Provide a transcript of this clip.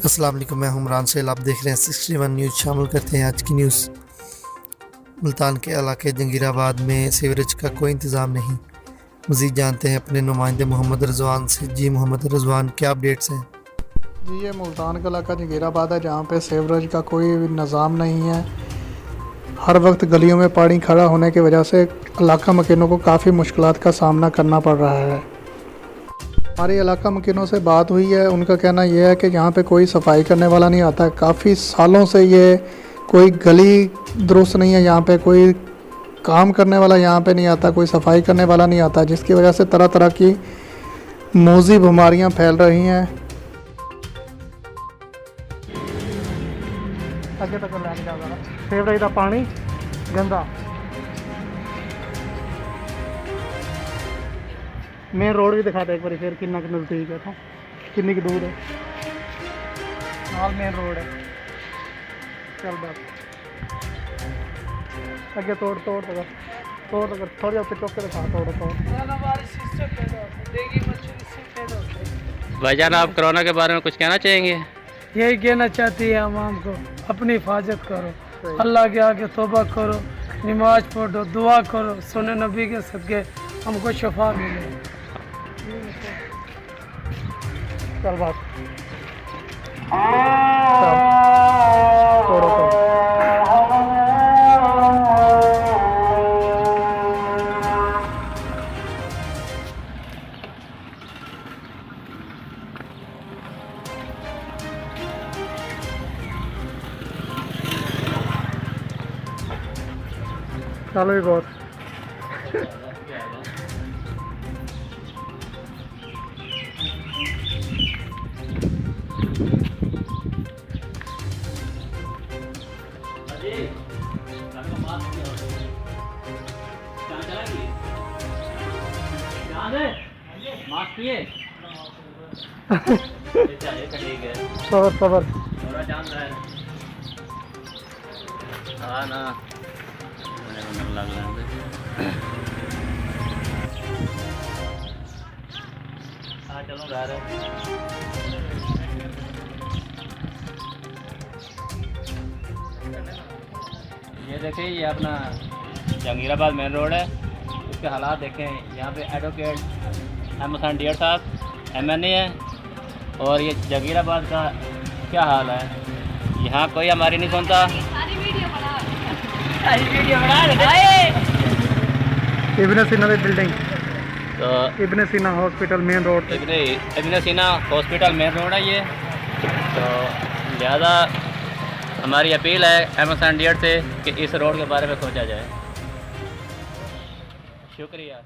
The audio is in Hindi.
अस्सलाम वालेकुम, मैं हुमरान सेल। आप देख रहे हैं 61 न्यूज़। शामिल करते हैं आज की न्यूज़। मुल्तान के इलाके जंगीराबाद में सीवरेज का कोई इंतज़ाम नहीं। मज़ीद जानते हैं अपने नुमाइंदे मोहम्मद रिजवान से। जी मोहम्मद रिजवान, क्या अपडेट्स हैं? जी, ये मुल्तान का इलाका जंगीराबाद है, जहाँ पे सीवरेज का कोई निज़ाम नहीं है। हर वक्त गलियों में पानी खड़ा होने की वजह से इलाका मकीनों को काफ़ी मुश्किलात का सामना करना पड़ रहा है। हमारे इलाका मकीनों से बात हुई है, उनका कहना यह है कि यहाँ पे कोई सफाई करने वाला नहीं आता है। काफ़ी सालों से ये कोई गली दुरुस्त नहीं है, यहाँ पे कोई काम करने वाला यहाँ पे नहीं आता, कोई सफाई करने वाला नहीं आता, जिसकी वजह से तरह तरह की मौजी बीमारियाँ फैल रही हैं। अगे तक लैके जाता सीवरेज का पानी गंदा। मेन रोड भी दिखाते एक बार फिर कितना नज़दीक है, तो कितनी की दूर है। नाल मेन रोड है। चल बस अगे तोड़ थोड़ी ऊपर चौक के दिखा तोड़। भाईजान, आप कोरोना के बारे में कुछ कहना चाहेंगे? यही कहना चाहती है आवाम को, अपनी हिफाजत करो, अल्लाह के आगे तौबा करो, नमाज पढ़ो, दुआ करो, सुने नबी के सदके हमको शफा मिले। चल बात चलो भी बहुत। सबर हाँ ना, चलो घर। ये देखें, ये अपना जंगीराबाद मेन रोड है। इसके हालात देखें। यहाँ पे एडवोकेट एम डियर साहब MNA है, और ये जंगीराबाद का क्या हाल है। यहाँ कोई हमारी नहीं सुनता। इब्न सीना बिल्डिंग, तो इब्न सीना हॉस्पिटल मेन रोड, इब्न सीना हॉस्पिटल मेन रोड है ये। तो लिहाजा हमारी अपील है एम डियर से कि इस रोड के बारे में सोचा जाए। शुक्रिया।